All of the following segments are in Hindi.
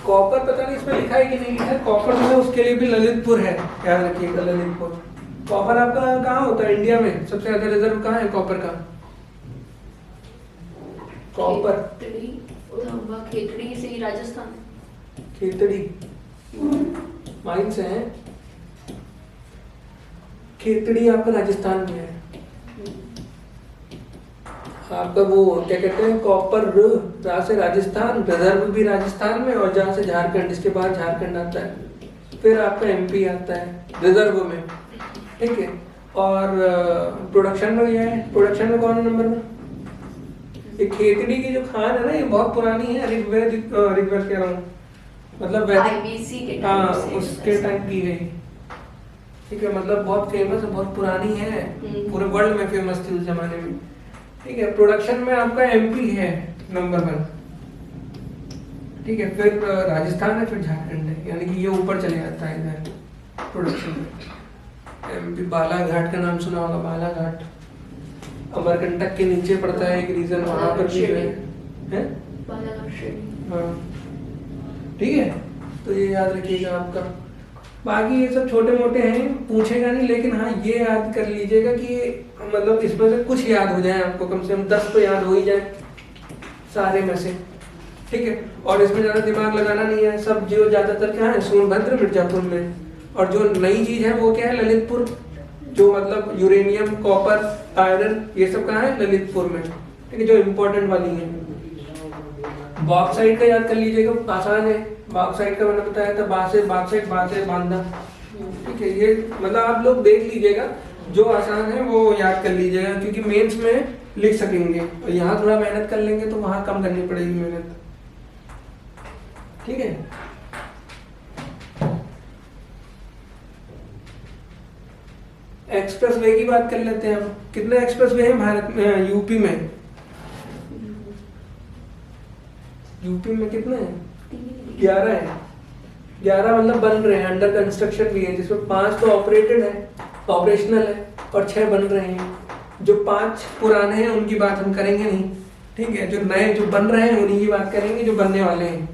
कॉपर पता नहीं इसमें लिखा है कि नहीं लिखा है, कॉपर जो है उसके लिए भी ललितपुर है, याद रखिएगा ललितपुर। कॉपर आपका कहाँ होता है इंडिया में? सबसे ज्यादा रिजर्व कहाँ है कॉपर का? कॉपर खेतड़ी से ही राजस्थान। खेतड़ी माइंस है, खेतड़ी आपका राजस्थान में है। आपका वो क्या कहते हैं, कॉपर जहाँ से राजस्थान, रिजर्व भी राजस्थान में, और जहाँ से झारखंड, इसके बाद झारखंड आता है, फिर आपका एमपी आता है रिजर्व में, ठीक है। और प्रोडक्शन में ये है, प्रोडक्शन में कौन नंबर में? ये खेतड़ी की जो खान है ना, ये बहुत पुरानी है, ऋग्वेद कह रहा हूँ, मतलब वैदिक, हाँ उसके टाइम की है, ठीक है। मतलब बहुत फेमस है, बहुत पुरानी है, पूरे वर्ल्ड में फेमस थी उस जमाने में, ठीक है। प्रोडक्शन में आपका एमपी है नंबर 1, ठीक है। फिर राजस्थान है, फिर झारखंड है, यानी कि ये ऊपर चले जाता है इधर प्रोडक्शन में। एमपी बालाघाट का नाम सुना होगा, बालाघाट अमरकंटक के नीचे पड़ता है एक रीजन, वहां पर भी है, हाँ ठीक है। तो ये याद रखिएगा आपका। बाकी ये सब छोटे मोटे हैं, पूछेगा नहीं, लेकिन हाँ ये याद कर लीजिएगा कि मतलब इसमें से कुछ याद हो जाए आपको, कम से कम 10 तो याद हो ही जाए सारे में से, ठीक है। और इसमें ज्यादा दिमाग लगाना नहीं है, सब जो ज्यादातर क्या है, सोनभद्र मिर्जापुर में, और जो नई चीज है वो क्या है, ललितपुर, जो मतलब यूरेनियम, कॉपर, आयरन, ये सब कहाँ है, ललितपुर में, ठीक है, जो इम्पोर्टेंट वाली है। बॉक्साइट का याद कर लीजिएगा, आसान है। बॉक्साइट का मैंने बताया था, बॉक्साइट बांधा, ठीक है। ये मतलब आप लोग देख लीजिएगा, जो आसान है वो याद कर लीजिएगा, क्योंकि मेंस में लिख सकेंगे, और यहाँ थोड़ा मेहनत कर लेंगे तो वहां कम करनी पड़ेगी मेहनत, ठीक है। एक्सप्रेस वे की बात कर लेते हैं हम। कितने एक्सप्रेस वे हैं भारत में, यूपी में? यूपी में कितने हैं? 11 है। 11 मतलब बन रहे हैं, अंडर कंस्ट्रक्शन भी है, जिसमें 5 तो ऑपरेटेड है, ऑपरेशनल है, और 6 बन रहे हैं। जो 5 पुराने हैं उनकी बात हम करेंगे नहीं, ठीक है। जो नए जो बन रहे हैं उन्हीं की बात करेंगे, जो बनने वाले हैं।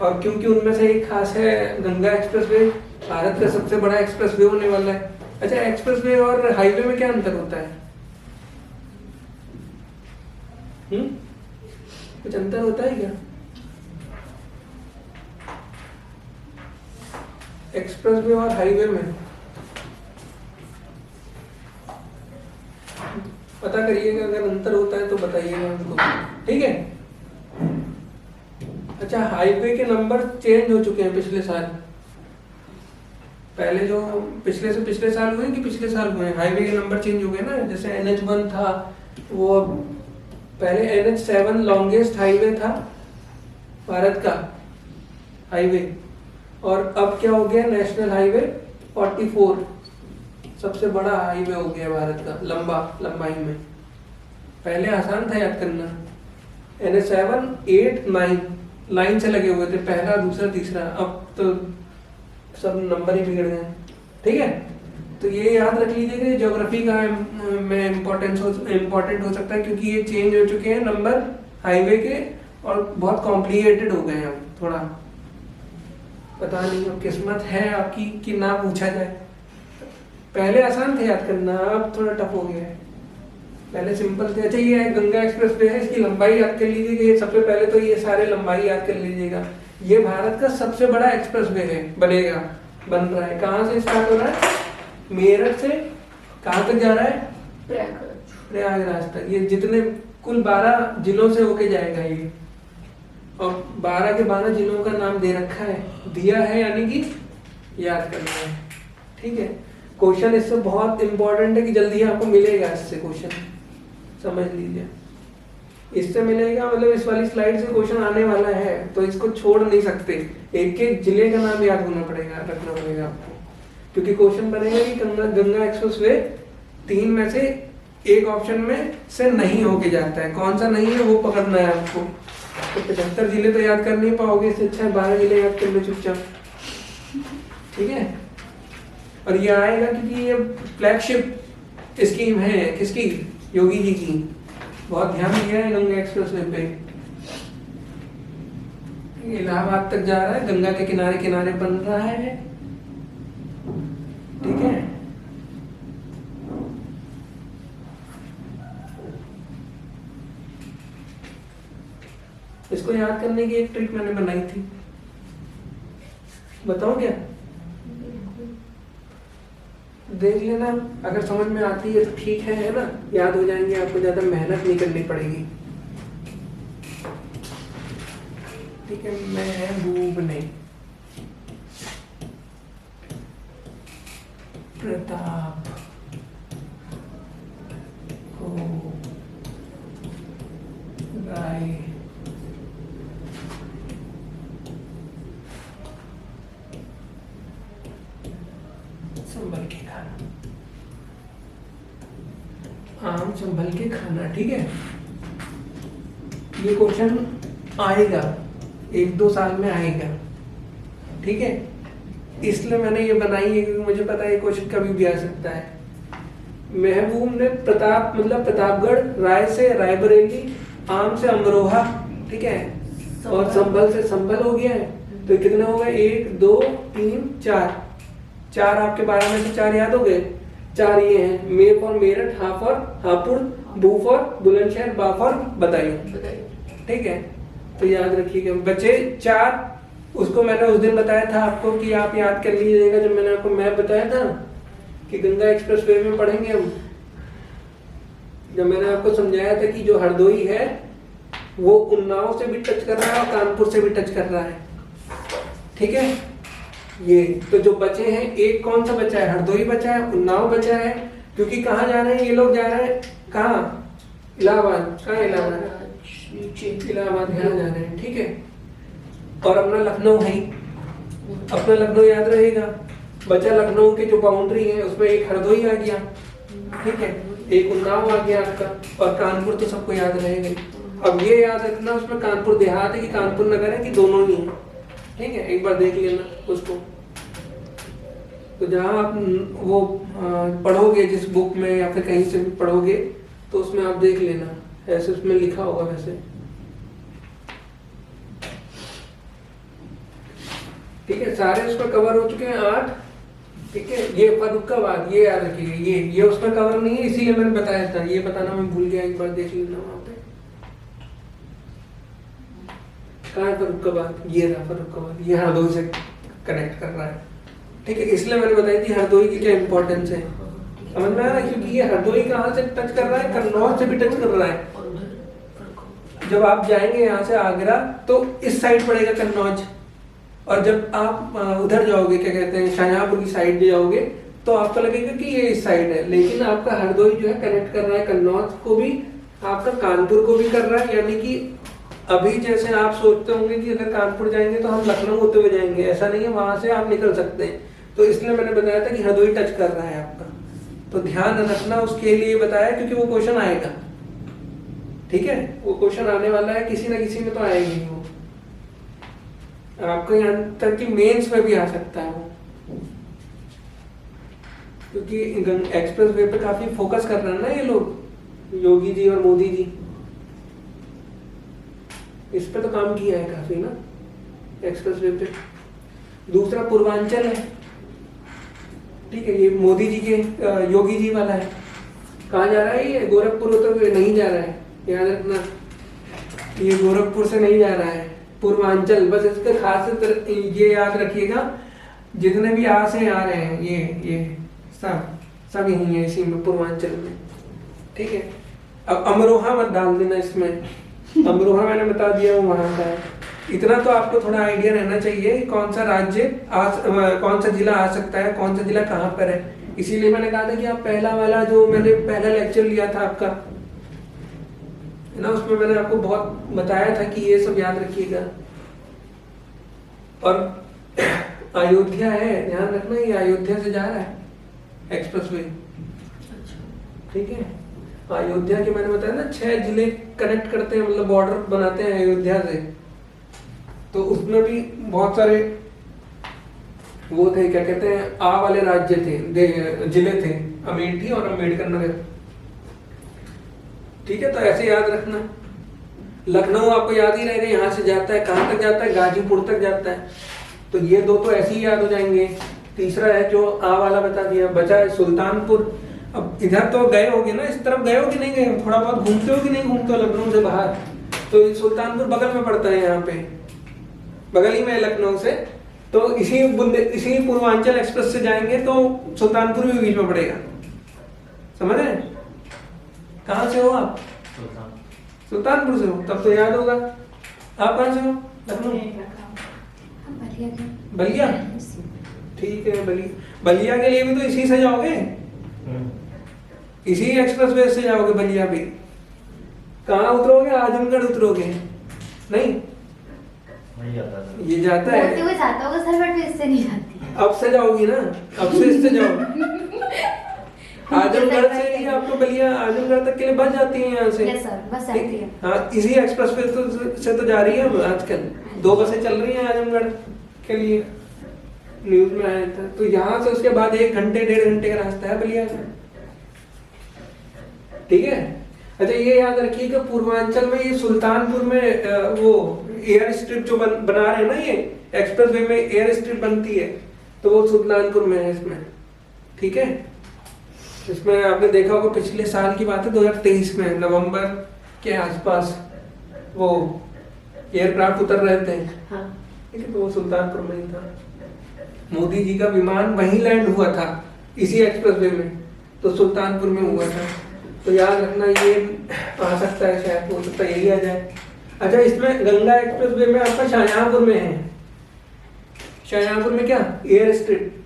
और क्योंकि उनमें से एक खास है गंगा एक्सप्रेसवे, भारत का सबसे बड़ा एक्सप्रेसवे होने वाला है। अच्छा, एक्सप्रेसवे और हाईवे में क्या अंतर होता है? कुछ अंतर होता है क्या? एक्सप्रेसवे और हाईवे में पता करिएगा, अगर अंतर होता है तो बताइएगा हमको, ठीक है। अच्छा, हाईवे के नंबर चेंज हो चुके हैं पिछले साल, पहले जो पिछले साल हुए कि पिछले साल हुए, हाईवे के नंबर चेंज हो गए ना। जैसे NH1 था, वो पहले NH7 लॉन्गेस्ट हाईवे था भारत का हाईवे, और अब क्या हो गया, नेशनल हाईवे 44 सबसे बड़ा हाईवे हो गया भारत का लंबाई में। पहले आसान था याद करना, NH7, 8, 9 लाइन से लगे हुए थे, पहला, दूसरा, तीसरा, अब तो सब नंबर ही बिगड़ गए, ठीक है। तो ये याद रख लीजिएगा, ज्योग्राफी का में इम्पोर्टेंट हो सकता है, क्योंकि ये चेंज हो चुके हैं नंबर हाईवे के, और बहुत कॉम्प्लिकेटेड हो गए हैं अब थोड़ा। पता नहीं, अब किस्मत है आपकी कि ना पूछा जाए। पहले आसान थे याद करना, अब थोड़ा टफ हो गया है, पहले सिंपल थे। अच्छा, ये गंगा एक्सप्रेस वे है, इसकी लंबाई याद कर लीजिएगा। ये सबसे पहले तो ये सारे लंबाई याद कर लीजिएगा। ये भारत का सबसे बड़ा एक्सप्रेस वे है, बन रहा है। कहाँ से स्टार्ट हो रहा है? मेरठ से कहाँ तक जा रहा है? प्रयागराज तक। ये जितने कुल 12 जिलों से होके जाएगा ये, और 12 के 12 जिलों का नाम दे रखा है, दिया है, यानी कि याद करना है, ठीक है। क्वेश्चन इससे बहुत इंपॉर्टेंट है कि जल्दी आपको मिलेगा, इससे क्वेश्चन समझ लीजिए, इससे मिलेगा, मतलब इस वाली स्लाइड से क्वेश्चन आने वाला है, तो इसको छोड़ नहीं सकते। एक एक जिले का नाम याद होना पड़ेगा, रखना पड़ेगा आपको, क्योंकि क्वेश्चन बनेगा कि गंगा एक्सप्रेसवे 3 में से एक ऑप्शन में से नहीं होके जाता है, कौन सा नहीं है वो पकड़ना है आपको। तो 75 जिले तो याद कर नहीं पाओगे, इससे अच्छा है 12 जिले याद कर लो चुपचाप, ठीक है। और ये आएगा क्योंकि ये फ्लैगशिप स्कीम है, किसकी? योगी जी की। बहुत ध्यान दिया है गंगा एक्सप्रेसवे पे। इलाहाबाद तक जा रहा है, गंगा के किनारे किनारे बन रहा है, ठीक है। इसको याद करने की एक ट्रिक मैंने बनाई थी, बताऊं क्या? देख लेना, अगर समझ में आती है तो ठीक है ना, याद हो जाएंगे, आपको ज्यादा मेहनत नहीं करनी पड़ेगी, ठीक है। महबूब ने प्रताप को राय संभल के खाना, आम संभल के खाना, ठीक है। ये क्वेश्चन आएगा, 1-2 साल में आएगा, ठीक है। इसलिए मैंने ये बनाई है क्योंकि मुझे पता है ये क्वेश्चन कभी भी आ सकता है। महबूब ने प्रताप मतलब प्रतापगढ़, राय से रायबरेली, आम से अमरोहा, ठीक है, और संभल से संभल हो गया है। तो कितने हो गए? 1 2 3 4 आपके 12 में से 4 याद हो गए। 4 ये हैं, मे फॉर मेरठ, हा फॉर हापुड़, बू फॉर बुलंदशहर, बा फॉर बदायूं, ठीक है। तो याद रखिएगा बच्चे 4, उसको मैंने उस दिन बताया था आपको कि आप याद कर लीजिएगा, जब मैंने आपको मैप बताया था कि गंगा एक्सप्रेसवे में पढ़ेंगे हम, जब मैंने आपको समझाया था कि जो हरदोई है वो उन्नाव से भी टच कर रहा है और कानपुर से भी टच कर रहा है, ठीक है। ये तो जो बचे हैं, एक कौन सा बचा है? हरदोई बचा है, उन्नाव बचा है, क्योंकि कहाँ जा रहे हैं ये लोग? जा रहे हैं कहाँ? इलाहाबाद। कहाँ इलाहाबाद? इलाहाबाद यहाँ जा रहे हैं, ठीक है। और अपना लखनऊ है, अपना लखनऊ याद रहेगा। बचा लखनऊ के जो बाउंड्री है उसमें एक हरदोई आ गया, ठीक है, एक उन्नाव आ गया आपका, और कानपुर तो सबको याद रहेगा। अब ये याद रखना उसमें कानपुर देहात है कि कानपुर नगर है कि दोनों ही है, ठीक है। एक बार देख लेना उसको। तो जहाँ आप वो पढ़ोगे जिस बुक में या फिर कहीं से भी पढ़ोगे तो उसमें आप देख लेना, ऐसे उसमें लिखा होगा वैसे, ठीक है। सारे उसमें कवर हो चुके हैं 8, ठीक है। ये फर्रुखाबाद, ये याद रखिएगा, ये उसमें कवर नहीं है, इसीलिए मैंने बताया था, ये बताना मैं भूल गया, एक बार देख लेना वहां पे। कहाँ है फर्रुखाबाद? ये रहा फर्रुखाबाद, ये हरदोई से कनेक्ट कर रहा है, ठीक है। इसलिए मैंने बताई थी हरदोई की क्या इंपॉर्टेंस है, समझ में आ रहा है? क्योंकि ये हरदोई कहाँ से टच कर रहा है? कन्नौज से भी टच कर रहा है। जब आप जाएंगे यहाँ से आगरा तो इस साइड पड़ेगा कन्नौज, और जब आप उधर जाओगे, क्या कहते हैं, शाहजहांपुर की साइड जाओगे तो आपको लगेगा कि ये इस साइड है, लेकिन आपका हरदोई जो है कनेक्ट कर रहा है कन्नौज को भी, आपका कानपुर को भी कर रहा है। यानी कि अभी जैसे आप सोचते होंगे कि अगर कानपुर जाएंगे तो हम लखनऊ होते हुए जाएंगे, ऐसा नहीं है, वहां से आप निकल सकते हैं। तो इसलिए मैंने बताया था कि हरदोई टच कर रहा है आपका, तो ध्यान रखना, उसके लिए बताया क्योंकि वो क्वेश्चन आएगा, ठीक है। वो क्वेश्चन आने वाला है, किसी ना किसी में तो आएगा ही वो, आपको यहाँ तक कि मेंस में भी आ सकता है वो, क्योंकि एक्सप्रेस वे पे काफी फोकस कर रहे हैं ना ये लोग, योगी जी और मोदी जी, इस पे तो काम किया है काफी ना एक्सप्रेस वे पे। दूसरा पूर्वांचल है, ठीक है, ये मोदी जी के योगी जी वाला है। कहाँ जा रहा है ये? गोरखपुर होते हुए नहीं जा रहा है, याद रखना, ये गोरखपुर से नहीं जा रहा है, पूर्वांचल। बस इसका खास ये याद रखिएगा, जितने भी आ से आ रहे हैं ये सब यही है इसी में, पूर्वांचल में, ठीक है। अब अमरोहा मत डाल देना इसमें, अमरोहा मैंने बता दिया वो वहां का है। इतना तो आपको थोड़ा आइडिया रहना चाहिए कौन सा राज्य कौन सा जिला आ सकता है, कौन सा जिला कहाँ पर है। इसीलिए मैंने कहा था कि आप पहला वाला जो मैंने पहला लेक्चर लिया था आपका है ना, उसमें मैंने आपको बहुत बताया था कि ये सब याद रखिएगा। और अयोध्या है, ध्यान रखना, ये अयोध्या से जा रहा है एक्सप्रेसवे, ठीक है। अयोध्या के मैंने बताया ना 6 जिले कनेक्ट करते हैं, मतलब बॉर्डर बनाते हैं अयोध्या से, तो उसमें भी बहुत सारे वो थे, क्या कहते हैं, आ वाले राज्य थे, जिले थे, अमेठी और अम्बेडकर नगर, ठीक है, तो ऐसे याद रखना। लखनऊ आपको याद ही रहेगा, यहाँ से जाता है कहाँ तक जाता है, गाजीपुर तक जाता है। तो ये दो तो ऐसे ही याद हो जाएंगे। तीसरा है जो आ वाला बता दिया, बचा है सुल्तानपुर। अब इधर तो गए होगे ना, इस तरफ गए हो कि नहीं गए हो, थोड़ा बहुत घूमते हो कि नहीं घूमते हो लखनऊ से बाहर? तो सुल्तानपुर बगल में पड़ता है, यहाँ पे बगल ही में है लखनऊ से। तो इसी पूर्वांचल एक्सप्रेस से जाएंगे तो सुल्तानपुर भी बीच में पड़ेगा, समझ रहे? कहाँ से हो आप? सुल्तानपुर से हो, तब तो याद होगा। आप कहाँ से हो? लखनऊ। बलिया, ठीक है। बलिया के लिए भी तो इसी से जाओगे, इसी एक्सप्रेस वे से जाओगे बलिया भी। कहाँ उतरोगे? आजमगढ़ उतरोगे? नहीं, ये जाता है, जाता होगा सर, बट इससे नहीं जाती। अब से जाओगी ना, अब से इससे जाओगे। आजमगढ़ से ही आपको बलिया आजमगढ़ तक के लिए बस जाती है यहाँ से। यस सर, बस आती है। हाँ, इसी एक्सप्रेस वे से तो जा रही है आजकल। 2 बसें चल रही हैं आजमगढ़ के लिए, न्यूज में आया था। तो यहाँ से उसके बाद 1 घंटे 1.5 घंटे का रास्ता है बलिया का, ठीक है। अच्छा, ये याद रखिए कि पूर्वांचल में ये सुल्तानपुर में वो एयर स्ट्रिप जो बना रहे हैं ना, ये एक्सप्रेस वे में एयर स्ट्रिप बनती है, तो वो सुल्तानपुर में है इसमें, ठीक है। इसमें आपने देखा होगा, पिछले साल की बात है, 2023 में नवंबर के आसपास वो एयरक्राफ्ट उतर रहे थे, ठीक है, तो वो सुल्तानपुर में ही था। मोदी जी का विमान वहीं लैंड हुआ था, इसी एक्सप्रेस वे में, तो सुल्तानपुर में हुआ था। तो याद रखना, ये आ सकता है, शायद हो सकता है यही आ जाए। अच्छा, इसमें गंगा एक्सप्रेस वे में आपका शाहजहांपुर में है। शाहजहांपुर में क्या एयर स्ट्रिप,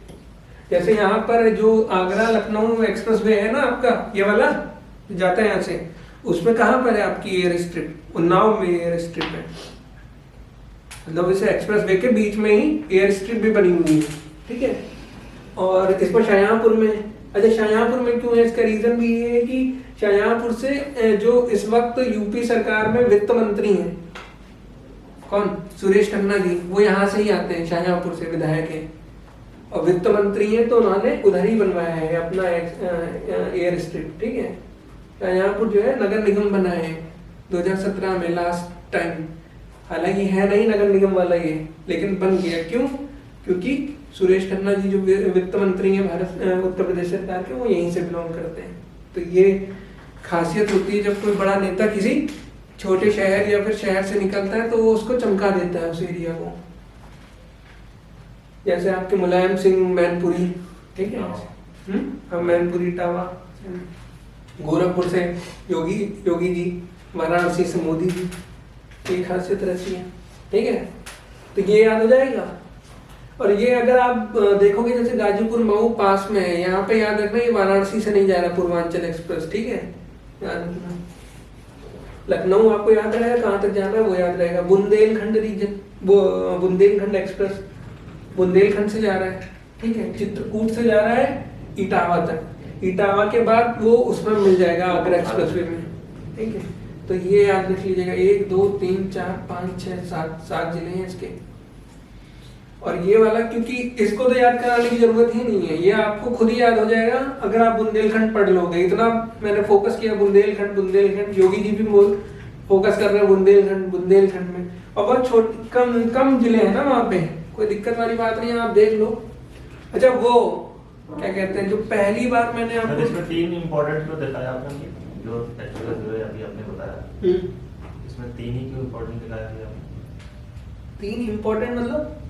जैसे यहाँ पर जो आगरा लखनऊ एक्सप्रेस वे है ना आपका, ये वाला जाता है यहाँ से, उसमें कहाँ पर है आपकी एयर स्ट्रिप? उन्नाव में एयर स्ट्रिप है, मतलब इसे एक्सप्रेस वे के बीच में ही एयर स्ट्रिप भी बनी हुई है, ठीक है। और इसमें शाहजहांपुर में। अच्छा, शाहजहांपुर में क्यों है? इसका रीजन भी ये है कि शाहजहांपुर से जो इस वक्त यूपी सरकार में वित्त मंत्री हैं, कौन? सुरेश खन्ना जी, वो यहाँ से ही आते हैं, शाहजहांपुर से विधायक है और वित्त मंत्री हैं, तो उन्होंने उधर ही बनवाया है अपना एयर स्ट्रिप, ठीक है। शाहजहांपुर जो है नगर निगम बना है 2017 में लास्ट टाइम, हालांकि है नहीं नगर निगम वाला ये, लेकिन बन गया। क्यों? क्योंकि सुरेश खन्ना जी जो वित्त मंत्री हैं भारत उत्तर प्रदेश सरकार के, वो यहीं से बिलोंग करते हैं। तो ये खासियत होती है जब कोई बड़ा नेता किसी छोटे शहर या फिर शहर से निकलता है, तो वो उसको चमका देता है उस एरिया को। जैसे आपके मुलायम सिंह मैनपुरी, ठीक है, हम मैनपुरी टावा, गोरखपुर से योगी जी, वाराणसी से मोदी जी, ये खासियत रहती है, ठीक है। तो ये याद हो जाएगा। और ये अगर आप देखोगे, जैसे गाजीपुर मऊ पास में है, यहाँ पे याद रखना ये वाराणसी से नहीं जा रहा पूर्वांचल एक्सप्रेस, ठीक है, याद रखना। लखनऊ आपको याद रहेगा कहाँ तक जाना है, वो याद रहेगा। बुंदेलखंड रीजन, वो बुंदेलखंड एक्सप्रेस बुंदेलखंड से जा रहा है, ठीक है, चित्रकूट से जा रहा है इटावा तक। इटावा के बाद वो उसमें मिल जाएगा आगरा एक्सप्रेस वे में, ठीक है। तो ये याद रख लीजिएगा, 1 2 3 4 5 6 7 जिले हैं इसके। और ये वाला, क्योंकि इसको तो याद कराने की जरूरत ही नहीं है, ये आपको खुद ही याद हो जाएगा अगर आप बुंदेलखंड पढ़ लोगे। इतना मैंने फोकस किया बुंदेलखंड, योगी जी भी फोकस कर रहे हैं बुंदेलखंड में। और बहुत कम जिले हैं ना वहाँ पे, कोई दिक्कत वाली बात नहीं है, आप देख लो। अच्छा, वो क्या कहते हैं, जो पहली बार मैंने आपको इसमें 3 इम्पोर्टेंट तो दिखाया आपने, जो एक्चुअली जो है अभी आपने बताया, इसमें 3 ही क्यों इम्पोर्टेंट दिखाया है आपने? 3 इम्पोर्टेंट मतलब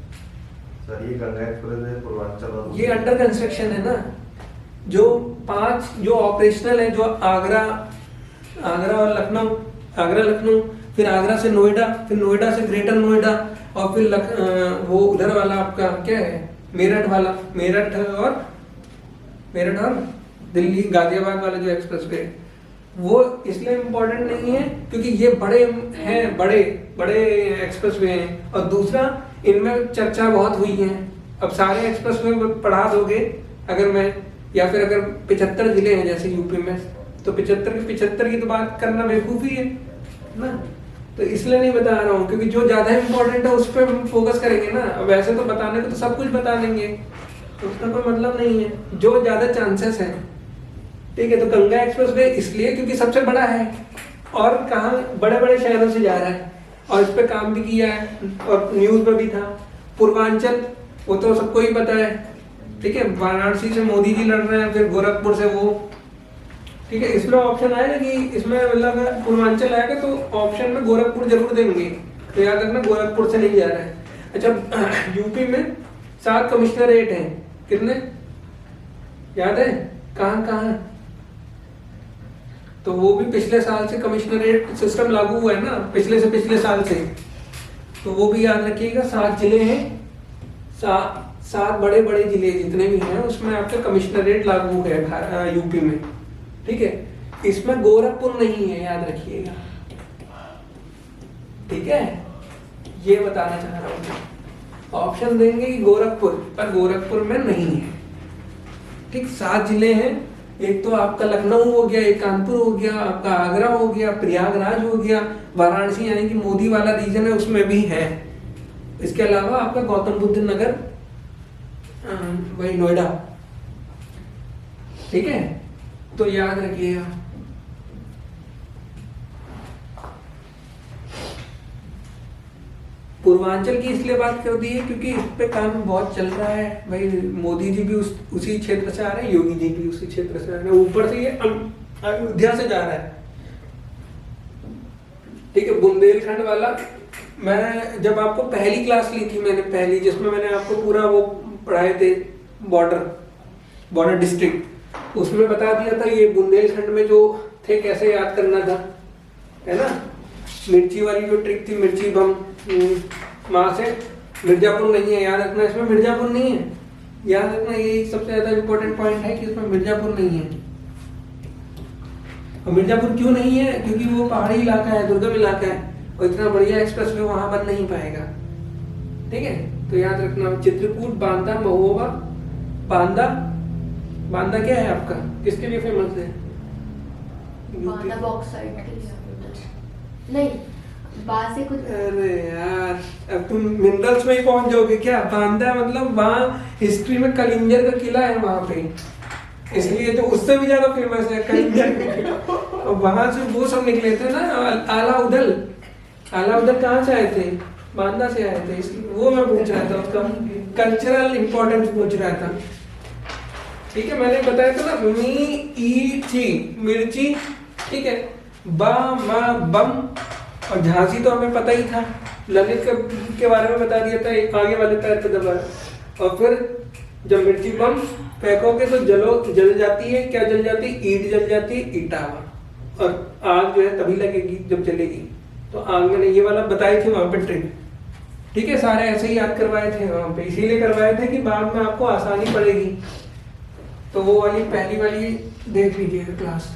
सर, ये गंगा एक्सप्रेस है पूर्वांचल, और ये अंडर कंस्ट्रक्शन है ना। जो 5 जो ऑपरेशनल है, जो आगरा और लखनऊ, फिर आगरा से नोएडा, फिर नोएडा से ग्रेटर नोएडा, और फिर वो उधर वाला आपका क्या है, मेरठ और दिल्ली गाजियाबाद वाला जो एक्सप्रेस वे, वो इसलिए इम्पोर्टेंट नहीं है क्योंकि ये बड़े एक्सप्रेस वे हैं। और दूसरा, इनमें चर्चा बहुत हुई है। अब सारे एक्सप्रेस वे पढ़ा दोगे अगर मैं, या फिर अगर 75 जिले हैं जैसे यूपी में, तो 75 की तो बात करना बेवकूफ़ी है ना। तो इसलिए नहीं बता रहा हूँ, क्योंकि जो ज़्यादा इम्पोर्टेंट है उस पर हम फोकस करेंगे ना। वैसे तो बताने को तो सब कुछ बता देंगे, तो उसका कोई मतलब नहीं है। जो ज़्यादा चांसेस हैं ठीक है। तो गंगा एक्सप्रेसवे इसलिए क्योंकि सबसे बड़ा है और कहाँ बड़े बड़े शहरों से जा रहा है और इस पे काम भी किया है और न्यूज में भी था। पूर्वांचल वो तो सबको ही पता है, ठीक है, वाराणसी से मोदी जी लड़ रहे हैं, फिर गोरखपुर से वो, ठीक है। इसमें ऑप्शन आएगा कि इसमें मतलब पूर्वांचल आएगा तो ऑप्शन में गोरखपुर जरूर देंगे, तो याद रखना गोरखपुर से नहीं जा रहा है। अच्छा यूपी में 7 कमिश्नरेट हैं, कितने याद है, कहाँ कहाँ? तो वो भी पिछले साल से कमिश्नरेट सिस्टम लागू हुआ है ना, पिछले साल से, तो वो भी याद रखिएगा। 7 जिले हैं, 7 बड़े बड़े जिले जितने भी हैं उसमें आपके कमिश्नरेट लागू है यूपी में, ठीक है। इसमें गोरखपुर नहीं है, याद रखिएगा, ठीक है। ये बताना चाह रहा हूँ, ऑप्शन देंगे कि गोरखपुर, पर गोरखपुर में नहीं है, ठीक। 7 जिले हैं, एक तो आपका लखनऊ हो गया, एक कानपुर हो गया, आपका आगरा हो गया, प्रयागराज हो गया, वाराणसी यानी कि मोदी वाला रीजन है उसमें भी है। इसके अलावा आपका गौतम बुद्ध नगर, वही नोएडा, ठीक है। तो याद रखिएगा। पूर्वांचल की इसलिए बात कर दी है क्योंकि इस पे काम बहुत चल रहा है भाई। मोदी जी भी उसी क्षेत्र से आ रहे हैं, योगी जी भी उसी क्षेत्र से आ रहे हैं, ऊपर से ये अयोध्या से जा रहा है, ठीक है। बुंदेलखंड वाला मैं जब आपको पहली क्लास ली थी मैंने, पहली, जिसमें मैंने आपको पूरा वो पढ़ाए थे बॉर्डर डिस्ट्रिक्ट, उसमें बता दिया था ये बुंदेलखंड में जो थे कैसे याद करना था, है ना। मिर्ची वाली जो ट्रिक थी, मिर्ची बम, वहां से मिर्जापुर नहीं है, याद रखना, इसमें मिर्जापुर नहीं है, याद रखना, ये सबसे ज्यादा इंपॉर्टेंट पॉइंट है कि इसमें मिर्जापुर नहीं है। और मिर्जापुर क्यों नहीं है? क्योंकि वो पहाड़ी इलाका है, दुर्गम इलाका है और इतना बढ़िया एक्सप्रेसवे वहां बन नहीं पाएगा, ठीक है। तो याद रखना, चित्रकूट, बांदा, महोबा, बांदा क्या है आपका, किसके लिए फेमस है? बांदा बॉक्साइट के लिए नहीं, बात से कुछ। अरे यार अब तुम मिनरल्स में ही पहुंच जाओगे क्या? बांदा मतलब वहाँ हिस्ट्री में कलिंजर का किला है वहां पे, इसलिए तो उससे भी ज्यादा फेमस है कलिंजर का किला। और वहां से वो सब निकले थे ना, आला उदल कहाँ से आए थे? बांदा से आए थे, इसलिए वो मैं पूछ रहा था, उसका कल्चरल इंपॉर्टेंस पूछ रहा था, ठीक है। मैंने बताया था ना, मिर्ची, ठीक है, बम, और झांसी तो हमें पता ही था, ललित के बारे में बता दिया था, आगे वाले पैर पे दबाया। और फिर जब मिर्ची बम फेंकोगे तो जल जाती है, क्या जल जाती है? ईंट जल जाती है, ईटावा, और आग जो है तभी लगेगी जब जलेगी। तो आग मैंने ये वाला बताई थी वहां पे ट्रिक, ठीक है। सारे ऐसे ही याद करवाए थे वहां पे, इसीलिए करवाए थे कि बाद में आपको आसानी पड़ेगी। तो वो वाली पहली वाली देख लीजिएगा क्लास।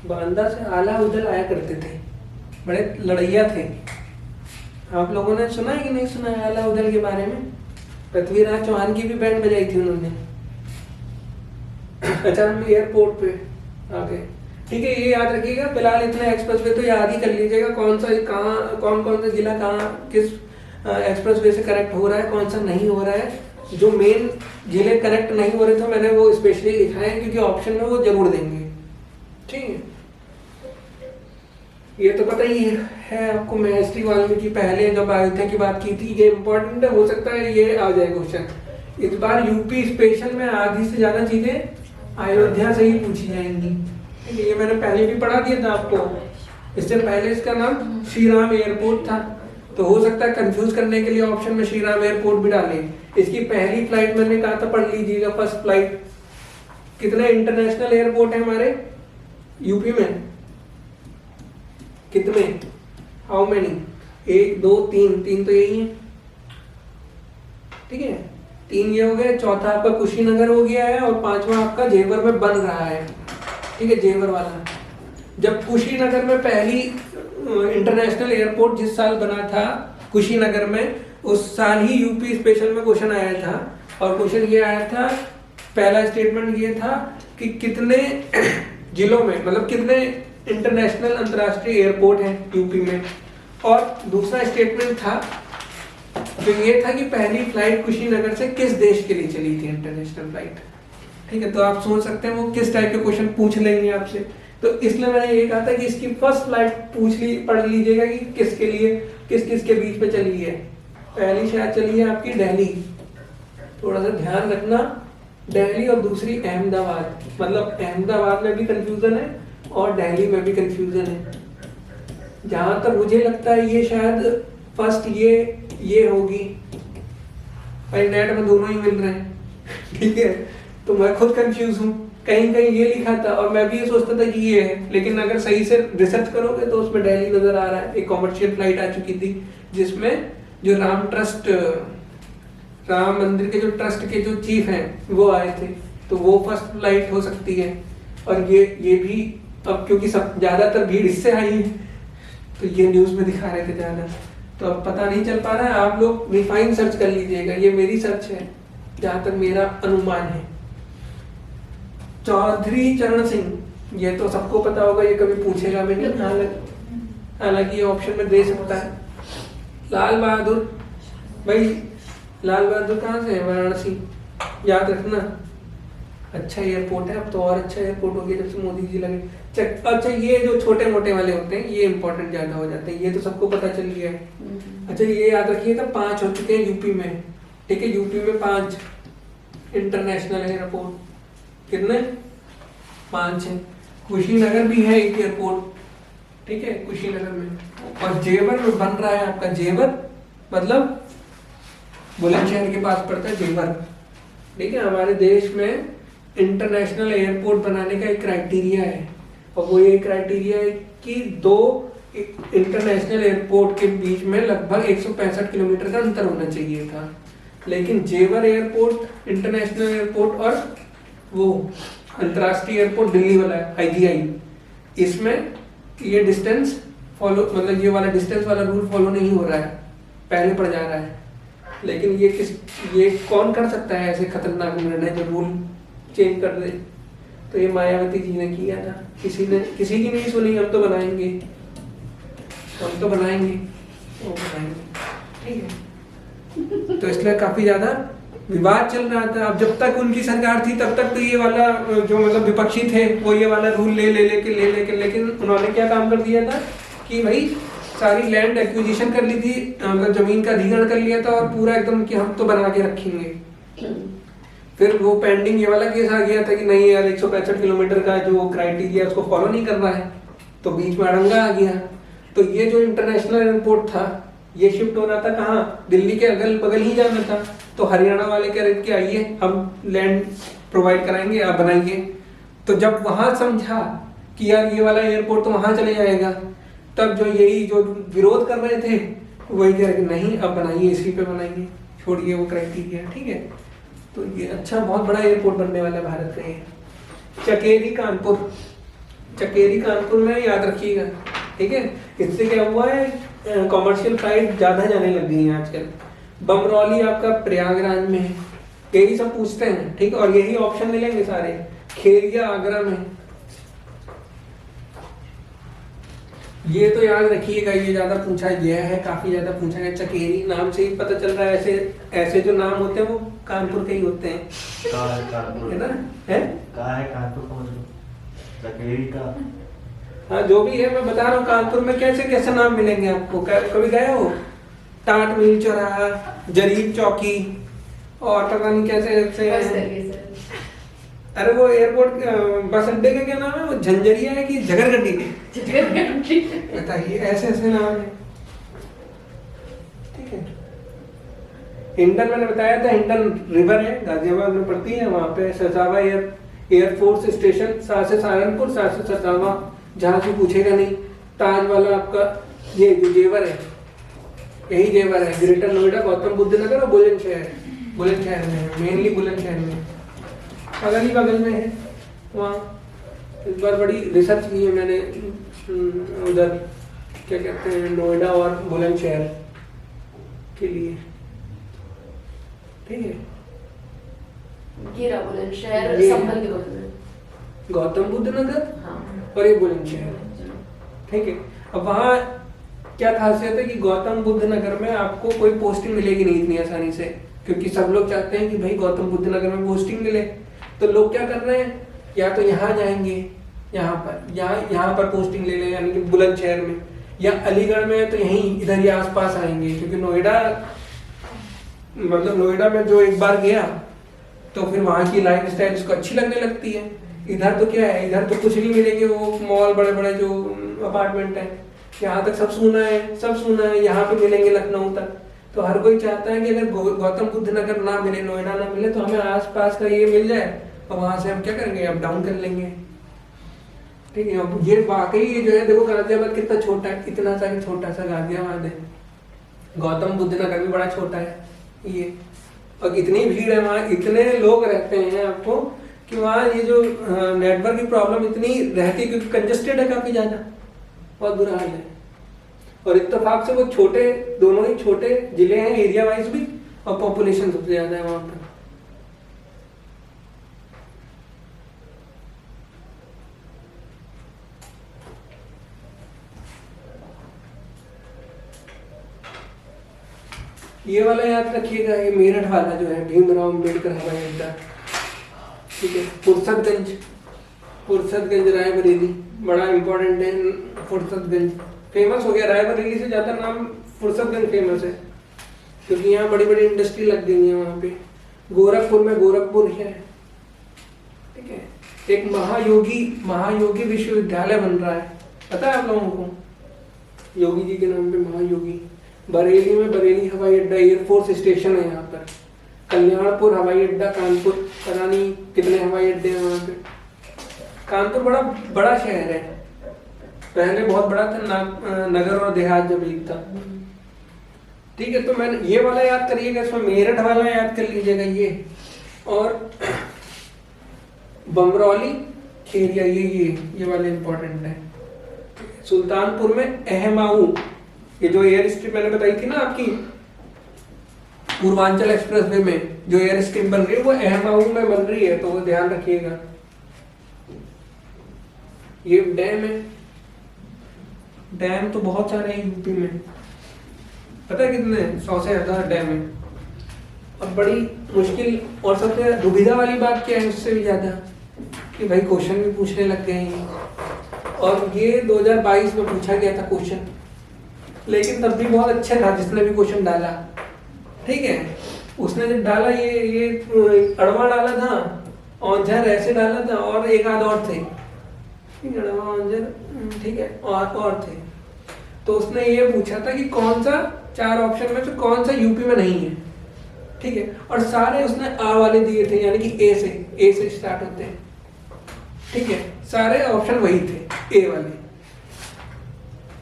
बांदा से आला उदल आया करते थे, बड़े लड़ैया थे। आप लोगों ने सुना है कि नहीं सुना है आला उदल के बारे में? पृथ्वीराज चौहान की भी बैंड बजाई थी उन्होंने। अच्छा, हम एयरपोर्ट पे आ गए, ठीक है। ये याद रखिएगा, फिलहाल इतना एक्सप्रेसवे तो याद ही कर लीजिएगा, कौन कौन सा जिला कहाँ किस एक्सप्रेसवे से कनेक्ट हो रहा है, कौन सा नहीं हो रहा है। जो मेन जिले कनेक्ट नहीं हो रहे थे मैंने वो स्पेशली लिखा है क्योंकि ऑप्शन में वो जरूर देंगे, ठीक है। ये तो पता ही है आपको, महर्षि वाल्मीकि पहले जब अयोध्या की बात की थी, ये इम्पोर्टेंट है, हो सकता है ये आ जाए क्वेश्चन। इस बार यूपी स्पेशल में आधी से ज्यादा चीजें अयोध्या से ही पूछी जाएंगी, ये मैंने पहले भी पढ़ा दिया था आपको। इससे पहले इसका नाम श्री राम एयरपोर्ट था, तो हो सकता है कंफ्यूज करने के लिए ऑप्शन में श्री राम एयरपोर्ट भी डालें। इसकी पहली फ्लाइट मैंने कहा था, पढ़ लीजिएगा, फर्स्ट फ्लाइट। कितने इंटरनेशनल एयरपोर्ट है हमारे यूपी में? कितने? How many? 1 2 3 तो यही है, ठीक है। 3 ये हो गए, चौथा आपका कुशीनगर हो गया है और 5वां आपका जेवर में बन रहा है, ठीक है, जेवर वाला। जब कुशीनगर में पहली इंटरनेशनल एयरपोर्ट जिस साल बना था कुशीनगर में, उस साल ही यूपी स्पेशल में क्वेश्चन आया था। और क्वेश्चन ये आया था, पहला स्टेटमेंट ये था कि कितने जिलों में, मतलब कितने इंटरनेशनल अंतर्राष्ट्रीय एयरपोर्ट हैं यूपी में। और दूसरा स्टेटमेंट था जो ये था कि पहली फ्लाइट कुशीनगर से किस देश के लिए चली थी, इंटरनेशनल फ्लाइट। ठीक है, तो आप सोच सकते हैं वो किस टाइप के क्वेश्चन पूछ लेंगे आपसे। तो इसलिए मैंने ये कहा था कि इसकी फर्स्ट फ्लाइट पढ़ लीजिएगा कि किसके लिए, किस किस के बीच में चली है। पहली शायद चली है आपकी दिल्ली, थोड़ा सा ध्यान रखना, दिल्ली, और दूसरी अहमदाबाद। मतलब अहमदाबाद में भी कंफ्यूजन है और दिल्ली में भी कंफ्यूजन है। जहां तक मुझे लगता है ये शायद फर्स्ट ये होगी, भाई नेट में दोनों ही मिल रहे हैं। ठीक है, तो मैं खुद कंफ्यूज हूँ, कहीं कहीं ये लिखा था और मैं भी ये सोचता था कि ये है, लेकिन अगर सही से रिसर्च करोगे तो उसमें दिल्ली नजर आ रहा है। एक कॉमर्शियल फ्लाइट आ चुकी थी जिसमें जो राम मंदिर के जो ट्रस्ट के जो चीफ हैं वो आए थे, तो वो फर्स्ट फ्लाइट हो सकती है। और ये भी अब क्योंकि सब ज्यादातर भीड़ इससे आई है तो ये न्यूज में दिखा रहे थे ज्यादा, तो अब पता नहीं चल पा रहा है। आप लोग रिफाइन सर्च कर लीजिएगा, ये मेरी सर्च है जहां तक मेरा अनुमान है। चौधरी चरण सिंह, ये तो सबको पता होगा, ये कभी पूछेगा भी नहीं, हालांकि ये ऑप्शन में दे सकता है। लाल बहादुर, भाई लाल बहादुर कहाँ से है? वाराणसी, याद रखना। अच्छा एयरपोर्ट है, अब तो और अच्छा एयरपोर्ट हो गया जब से मोदी जी लगे। अच्छा ये जो छोटे मोटे वाले होते हैं ये इंपॉर्टेंट ज्यादा हो जाते हैं, ये तो सबको पता चल गया है। अच्छा ये याद रखिएगा 5 हो चुके हैं यूपी में। ठीक है, यूपी में 5 इंटरनेशनल एयरपोर्ट, कितने? 5 है। कुशीनगर भी है एक एयरपोर्ट, ठीक है, कुशीनगर में। और जेवर में बन रहा है आपका, जेवर मतलब बुलंदशहर के पास पड़ता है जेवर। ठीक है, हमारे देश में इंटरनेशनल एयरपोर्ट बनाने का एक क्राइटेरिया है, और वो ये क्राइटेरिया है कि 2 इंटरनेशनल एयरपोर्ट के बीच में लगभग 165 किलोमीटर का अंतर होना चाहिए था। लेकिन जेवर एयरपोर्ट इंटरनेशनल एयरपोर्ट और वो अंतर्राष्ट्रीय एयरपोर्ट दिल्ली वाला IGI, इसमें ये डिस्टेंस फॉलो, मतलब ये वाला डिस्टेंस वाला रूल फॉलो नहीं हो रहा है, पहले पड़ जा रहा है। लेकिन ये कौन कर सकता है ऐसे खतरनाक निर्णय जो रूल चेंज कर दे? तो ये मायावती जी ने किया था, किसी की नहीं सुनी। हम तो बनाएंगे, वो बनाएंगे। ठीक है, तो इसलिए काफी ज्यादा विवाद चल रहा था। अब जब तक उनकी सरकार थी तब तक तो ये वाला जो मतलब विपक्षी थे वो ये वाला रूल ले लेके लेकिन उन्होंने क्या काम कर दिया था कि भाई सारी लैंड एक्विजिशन कर ली थी, मतलब जमीन का अधिग्रहण कर लिया था और पूरा एकदम कि हम तो बना के रखेंगे। फिर वो पेंडिंग ये वाला केस आ गया था कि नहीं यार 165 किलोमीटर का जो क्राइटेरिया उसको फॉलो नहीं कर रहा है, तो बीच में अड़ंगा आ गया। तो ये जो इंटरनेशनल एयरपोर्ट था ये शिफ्ट हो रहा था कहाँ? दिल्ली के अगल बगल ही जाना था। तो हरियाणा वाले कह रहे थे आइए हम लैंड प्रोवाइड कराएंगे, आप बनाइए। तो जब वहां समझा कि यार ये वाला एयरपोर्ट तो वहां चले जाएगा, तब जो विरोध कर रहे थे वही कह रहे कि नहीं अब बनाइए, इसी पे बनाइए, छोड़िए वो क्राइटेरिया। ठीक है, तो ये अच्छा बहुत बड़ा एयरपोर्ट बनने वाला है भारत का। ये चकेरी कानपुर में याद रखिएगा। ठीक है, इससे क्या हुआ है, कॉमर्शियल फ्लाइट ज्यादा जाने लग गई है आजकल। बमरौली आपका प्रयागराज में है, यही सब पूछते हैं। ठीक है, और यही ऑप्शन मिलेंगे सारे। खेरिया आगरा में, ये तो याद रखिएगा, ये ज्यादा पूछा गया है, काफी ज्यादा पूछा गया। चकेरी नाम से ही पता चल रहा है, ऐसे जो नाम होते हैं वो कानपुर के ही होते हैं। कानपुर है ना? है कहाँ है कानपुर का? मतलब चकेरी का, हाँ जो भी है मैं बता रहा हूँ। कानपुर में कैसे कैसे नाम मिलेंगे आपको, कभी गए हो? टाट मिल चौराहा, जरीब चौकी, और पता नहीं कैसे अरे वो एयरपोर्ट बस अड्डे का क्या नाम है? वो झंझरिया है कि झगड़गड्डी के? बताइए, ऐसे नाम है। ठीक है, हिंडन मैंने बताया था, हिंडन रिवर है, गाजियाबाद में पड़ती है। वहां पे सचावा एयरफोर्स स्टेशन, साथ से सहारनपुर, साथ से सचावा, जहां से पूछेगा नहीं। ताज वाला आपका ये जो जेवर है, यही जेवर है। ग्रेटर नोएडा, गौतम बुद्ध नगर और बुलंदशहर में है, मेनली बुलंदशहर में, अगल ही बगल में है। वहाँ इस बार बड़ी रिसर्च की है मैंने, उधर क्या कहते हैं, नोएडा और बुलंदशहर के लिए। ठीक है, बुलंदशहर संभल के बगल में, गौतम बुद्ध नगर हाँ, और ये बुलंदशहर। ठीक है, अब वहाँ क्या खासियत है कि गौतम बुद्ध नगर में आपको कोई पोस्टिंग मिलेगी नहीं इतनी आसानी से, क्योंकि सब लोग चाहते हैं कि भाई गौतम बुद्ध नगर में पोस्टिंग मिले। तो लोग क्या कर रहे हैं, या तो यहाँ जाएंगे, यहाँ पर पोस्टिंग ले लें, यानी कि बुलंदशहर में, या अलीगढ़ में तो यहीं इधर ही आसपास आएंगे, क्योंकि नोएडा में जो एक बार गया तो फिर वहाँ की लाइफ स्टाइल उसको अच्छी लगने लगती है। इधर तो क्या है, इधर तो कुछ नहीं मिलेंगे, वो मॉल बड़े बड़े जो अपार्टमेंट है, यहाँ तक सब सुना है, यहाँ पे मिलेंगे लखनऊ तक। तो हर कोई चाहता है कि अगर गौतम बुद्ध नगर ना मिले, नोएडा ना मिले, तो हमें आसपास का ये मिल जाए, और वहां से हम क्या करेंगे, अप डाउन कर लेंगे। ठीक है, अब ये वाकई ये जो है, देखो गाजियाबाद कितना छोटा है, इतना सा छोटा सा गाजियाबाद है। गौतम बुद्ध नगर भी बड़ा छोटा है ये, और इतनी भीड़ है वहाँ, इतने लोग रहते हैं आपको कि वहाँ ये जो नेटवर्क की प्रॉब्लम इतनी रहती है, क्योंकि कंजेस्टेड है काफी ज्यादा, बहुत बुरा हाल है। और इत्तेफाक से वो छोटे, दोनों ही छोटे जिले हैं एरिया वाइज भी, और पॉपुलेशन सबसे ज्यादा है वहां पर। ये वाला याद रखिएगा, ये मेरठ वाला जो है भीमराव अम्बेडकर हवाई अड्डा, ठीक है। फुर्सतगंज रायबरेली बड़ा इंपॉर्टेंट है। फुर्सतगंज फेमस हो गया, रायबरेली से ज्यादा नाम फुर्सतगंज फेमस है, क्योंकि यहाँ बड़ी बड़ी इंडस्ट्री लग गई है वहाँ पे। गोरखपुर में गोरखपुर है, ठीक है। एक महायोगी विश्वविद्यालय बन रहा है, पता है आप लोगों को, योगी जी के नाम पे महायोगी। बरेली में बरेली हवाई अड्डा, एयरफोर्स स्टेशन है यहाँ पर। कल्याणपुर हवाई अड्डा, कानपुर, पता नहीं कितने हवाई अड्डे हैं वहाँ पे। कानपुर बड़ा शहर है, पहले बहुत बड़ा था, नगर और देहात जब एक था, ठीक है। तो मैंने ये वाला याद करिएगा, इसमें मेरठ वाला याद कर लीजिएगा ये, और बमरौली खेरिया, ये वाले इंपॉर्टेंट है। सुल्तानपुर में अहमाऊ, ये जो एयर स्ट्रिप मैंने बताई थी ना आपकी, पूर्वांचल एक्सप्रेसवे में जो एयर स्ट्रिप बन रही है वो अहमाऊ में बन रही है, तो वो ध्यान रखिएगा। ये डैम है, डैम तो बहुत सारे हैं यूपी में, पता है कितने, 100 से 1000 डैम है। और बड़ी मुश्किल और सबसे दुविधा वाली बात क्या है उससे भी ज्यादा, कि भाई क्वेश्चन भी पूछने लग गए हैं, और ये 2022 में पूछा गया था क्वेश्चन, लेकिन तब भी बहुत अच्छा था जिसने भी क्वेश्चन डाला, ठीक है। उसने जब डाला ये अड़वा डाला था, औंझर ऐसे डाला था, और एक आध और थे, अड़वा औंझर, ठीक है, और थे। तो उसने ये पूछा था कि कौन सा 4 ऑप्शन में से कौन सा यूपी में नहीं है, ठीक है। और सारे उसने आ वाले दिए थे, यानी कि ए से स्टार्ट होते हैं, ठीक है। सारे ऑप्शन वही थे, ए वाले।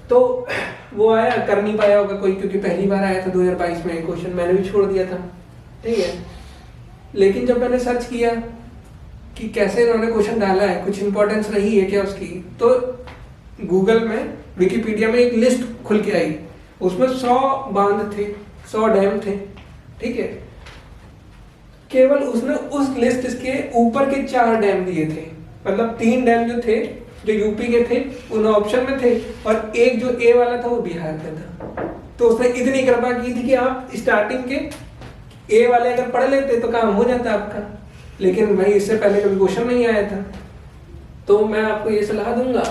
तो वो आया, कर नहीं पाया होगा कोई, क्योंकि पहली बार आया था 2022 में क्वेश्चन, मैंने भी छोड़ दिया था, ठीक है। लेकिन जब मैंने सर्च किया कि कैसे इन्होंने क्वेश्चन डाला है, कुछ इंपॉर्टेंस रही है क्या उसकी, तो गूगल में, विकिपीडिया में एक लिस्ट खुल के आई, उसमें 100 बांध थे, 100 डैम थे, ठीक है। केवल उसने उस लिस्ट के ऊपर के 4 डैम दिए थे, मतलब 3 डैम जो थे जो यूपी के थे उन ऑप्शन में थे, और एक जो ए वाला था वो बिहार का था। तो उसने इतनी कृपा की थी कि आप स्टार्टिंग के ए वाले अगर पढ़ लेते तो काम हो जाता आपका, लेकिन भाई इससे पहले कभी क्वेश्चन नहीं आया था। तो मैं आपको ये सलाह दूंगा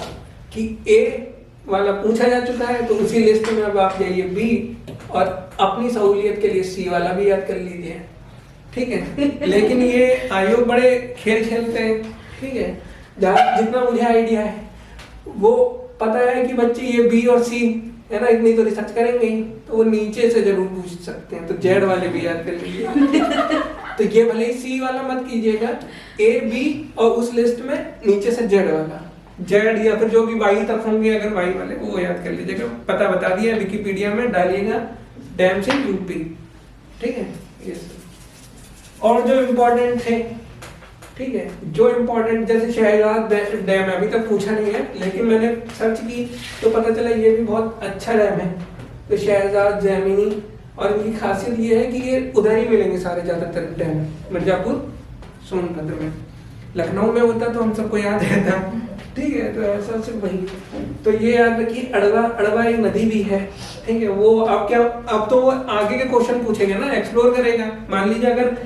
कि ए वाला पूछा जा चुका है, तो उसी लिस्ट में अब आप जाइए बी, और अपनी सहूलियत के लिए सी वाला भी याद कर लीजिए, ठीक है। लेकिन ये आयोग बड़े खेल खेलते हैं, ठीक है। जहाँ जितना मुझे आइडिया है वो पता है कि बच्चे ये बी और सी है ना, इतनी तो रिसर्च करेंगे ही, तो वो नीचे से जरूर पूछ सकते हैं, तो जेड वाले भी याद कर लीजिए। तो ये भले ही सी वाला मत कीजिएगा, ए बी और उस लिस्ट में नीचे से जेड वाला, जेड या फिर जो भी वाई तक होंगे अगर वाई वाले, वो याद कर लीजिएगा। पता बता दिया विकिपीडिया में, डालिएगा डैम से यूपी, ठीक है। और जो इम्पोर्टेंट थे, ठीक है, जो इम्पोर्टेंट, जैसे शहजाद डैम अभी तक पूछा नहीं है, लेकिन मैंने सर्च की तो पता चला ये भी बहुत अच्छा डैम है। तो शहजाद, जैमिनी, और इनकी खासियत ये है कि ये उधर ही मिलेंगे सारे ज्यादातर डैम, मिर्जापुर, सोनभद्र में। लखनऊ में होता तो हम सबको याद रहता, ठीक है, तो ऐसा सिर्फ वही। तो ये याद रखिए, अड़वा एक नदी भी है, ठीक है। वो आप क्या, अब तो वो आगे के क्वेश्चन पूछेंगे ना, एक्सप्लोर करेगा। मान लीजिए अगर